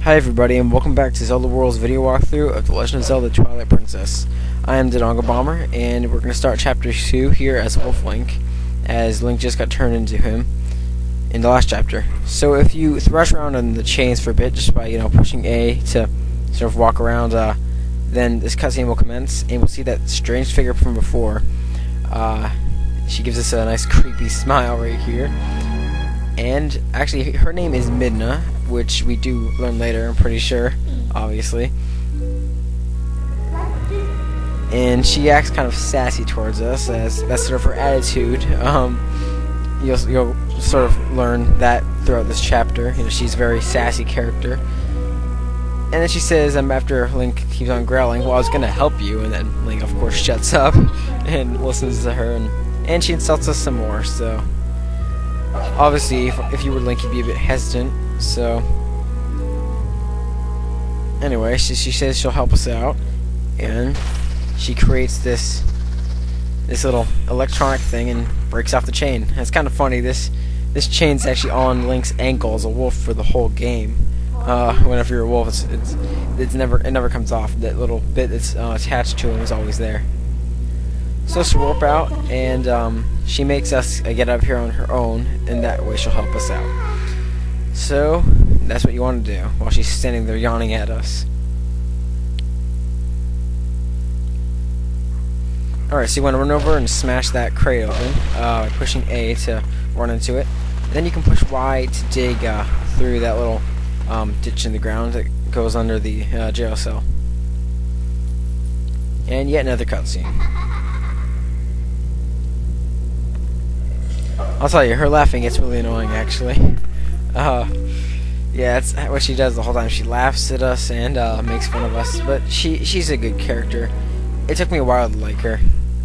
Hi everybody, and welcome back to Zelda World's video walkthrough of The Legend of Zelda Twilight Princess. I am Dodonga Bomber, and we're going to start Chapter 2 here as Wolf Link, as Link just got turned into him in the last chapter. So if you thrash around on the chains for a bit, just by, pushing A to sort of walk around, then this cutscene will commence, and we'll see that strange figure from before. She gives us a nice creepy smile right here. And actually, her name is Midna, which we do learn later, I'm pretty sure, obviously. And she acts kind of sassy towards us, as that's sort of her attitude. You'll sort of learn that throughout this chapter. She's a very sassy character. And then she says, after Link keeps on growling, well, I was gonna help you, and then Link, of course, shuts up and listens to her, and she insults us some more, so... Obviously, if you were Link, you'd be a bit hesitant, so... Anyway, she says she'll help us out, and she creates this little electronic thing and breaks off the chain. And it's kind of funny, this chain's actually on Link's ankle as a wolf for the whole game. Whenever you're a wolf, it never comes off. That little bit that's attached to him is always there. So she'll warp out, and she makes us get up here on her own, and that way she'll help us out. So that's what you want to do while she's standing there yawning at us. Alright, so you want to run over and smash that crate open by pushing A to run into it. Then you can push Y to dig through that little ditch in the ground that goes under the jail cell. And yet another cutscene. I'll tell you, her laughing gets really annoying, actually. Yeah, that's what she does the whole time. She laughs at us and makes fun of us, but she's a good character. It took me a while to like her,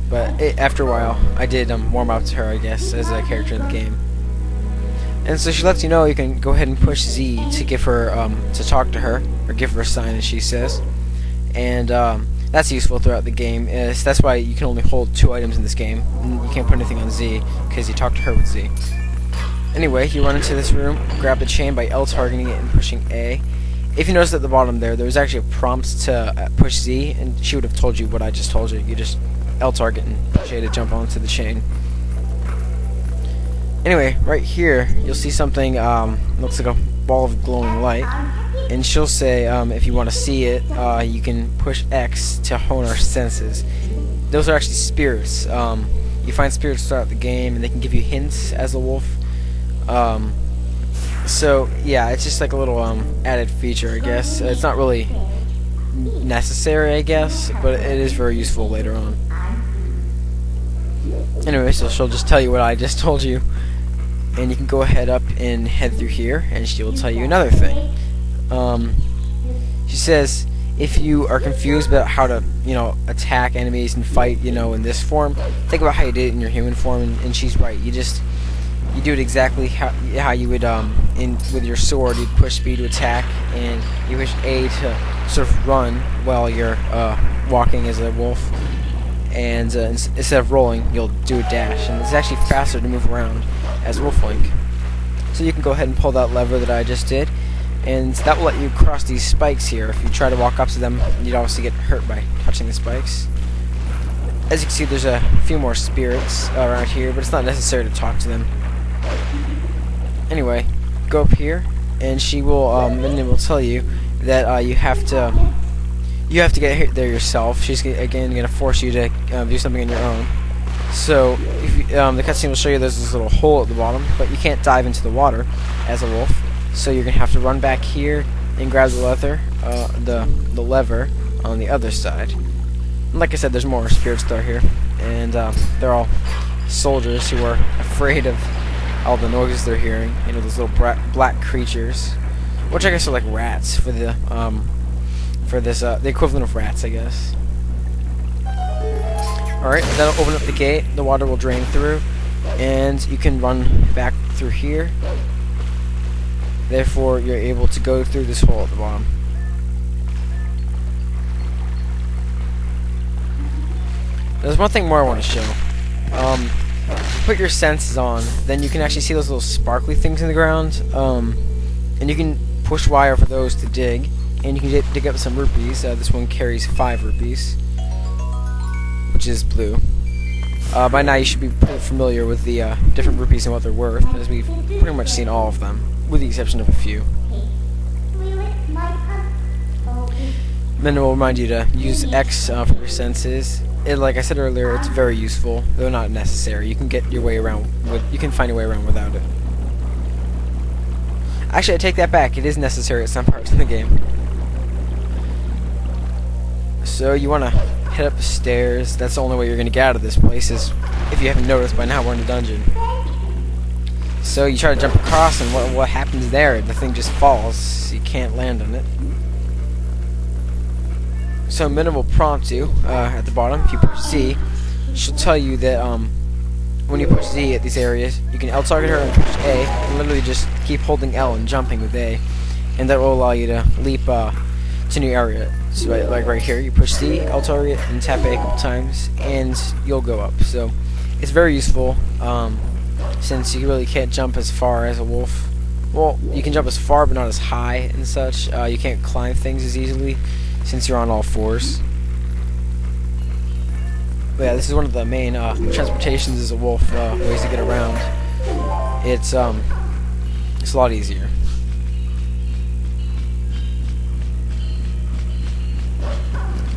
but after a while, I did warm up to her, I guess, as a character in the game. And so she lets you know you can go ahead and push Z to give her, to talk to her, or give her a sign, as she says. And that's useful throughout the game. That's why you can only hold 2 items in this game. You can't put anything on Z, because you talk to her with Z. Anyway, you run into this room, grab the chain by L targeting it and pushing A. If you notice at the bottom there was actually a prompt to push Z, and she would have told you what I just told you. You just L target and push A to jump onto the chain. Anyway, right here, you'll see something, looks like a ball of glowing light. And she'll say, if you want to see it, you can push X to hone our senses. Those are actually spirits. You find spirits throughout the game, and they can give you hints as a wolf. So, yeah, it's just like a little added feature, I guess. It's not really necessary, I guess, but it is very useful later on. Anyway, so she'll just tell you what I just told you. And you can go ahead up and head through here, and she will tell you another thing. She says, if you are confused about how to, attack enemies and fight, in this form, think about how you did it in your human form, and she's right. You do it exactly how you would, with your sword. You'd push B to attack, and you push A to sort of run while you're, walking as a wolf. And instead of rolling, you'll do a dash, and it's actually faster to move around as Wolf Link. So you can go ahead and pull that lever that I just did, and that will let you cross these spikes here. If you try to walk up to them, you'd obviously get hurt by touching the spikes. As you can see, there's a few more spirits around here, but it's not necessary to talk to them. Anyway, go up here, and she will, Midna will tell you that you have to get there yourself. She's again going to force you to do something on your own. So if you, the cutscene will show you there's this little hole at the bottom, but you can't dive into the water as a wolf. So you're going to have to run back here and grab the lever on the other side. And like I said, there's more spirits that are here, and they're all soldiers who are afraid of all the noises they're hearing. Those little black creatures, which I guess are like rats for the the equivalent of rats, I guess. Alright, that'll open up the gate, the water will drain through, and you can run back through here. Therefore, you're able to go through this hole at the bottom. There's one thing more I want to show. Put your senses on, then you can actually see those little sparkly things in the ground, and you can push Y over those to dig, and you can dig up some rupees. This one carries 5 rupees, which is blue. By now you should be pretty familiar with the different rupees and what they're worth, as we've pretty much seen all of them, with the exception of a few. Then it will remind you to use X for your senses. Like I said earlier, it's very useful, though not necessary. You can get your way around you can find your way around without it. Actually, I take that back. It is necessary at some parts of the game. So you want to head up the stairs. That's the only way you're going to get out of this place, is if you haven't noticed by now, we're in a dungeon. So you try to jump across, and what happens there? The thing just falls. You can't land on it. So Midna will prompt you at the bottom. If you push Z, she'll tell you that when you push Z at these areas, you can L-target her and push A, and literally just keep holding L and jumping with A, and that will allow you to leap to new area. So like right here, you push Z, L-target, and tap A a couple times, and you'll go up. So it's very useful, since you really can't jump as far as a wolf. Well, you can jump as far, but not as high and such. You can't climb things as easily, since you're on all fours. But yeah, this is one of the main transportations as a wolf, ways to get around. It's a lot easier.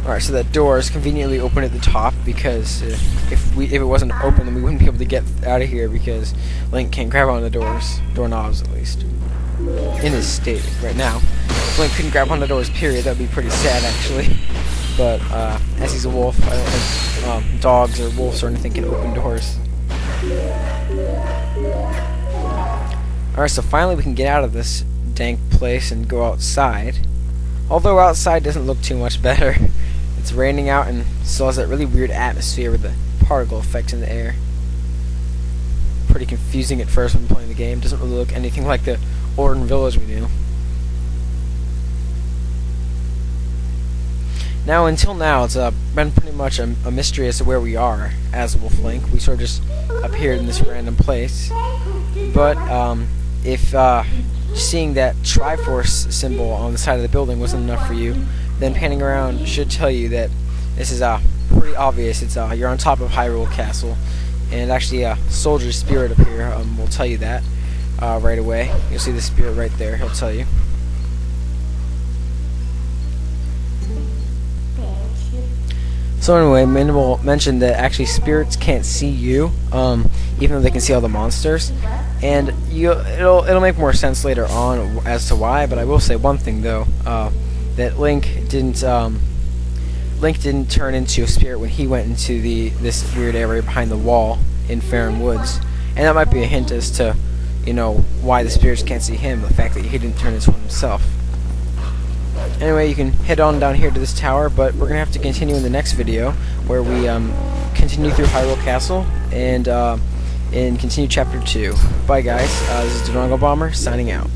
Alright, so that door is conveniently open at the top, because if it wasn't open, then we wouldn't be able to get out of here, because Link can't grab on the doorknobs at least. In his state right now. If Link couldn't grab on the doors, period, that would be pretty sad actually. But as he's a wolf, I don't think dogs or wolves or anything can open doors. Alright, so finally we can get out of this dank place and go outside. Although outside doesn't look too much better. It's raining out and still has that really weird atmosphere with the particle effect in the air. Pretty confusing at first when playing the game. Doesn't really look anything like the Orden village we knew. Now, until now, it's been pretty much a mystery as to where we are as Wolf Link. We sort of just appeared in this random place. But if seeing that Triforce symbol on the side of the building wasn't enough for you, then panning around should tell you that this is pretty obvious. It's you're on top of Hyrule Castle, and actually Soldier's spirit up here will tell you that right away. You'll see the spirit right there. He'll tell you. So anyway, Midna mentioned that actually spirits can't see you, even though they can see all the monsters, and it'll make more sense later on as to why. But I will say one thing though, that Link didn't turn into a spirit when he went into this weird area behind the wall in Faron Woods, and that might be a hint as to why the spirits can't see him, the fact that he didn't turn into one himself. Anyway, you can head on down here to this tower, but we're going to have to continue in the next video, where we continue through Hyrule Castle, and continue Chapter 2. Bye guys, this is Durango Bomber, signing out.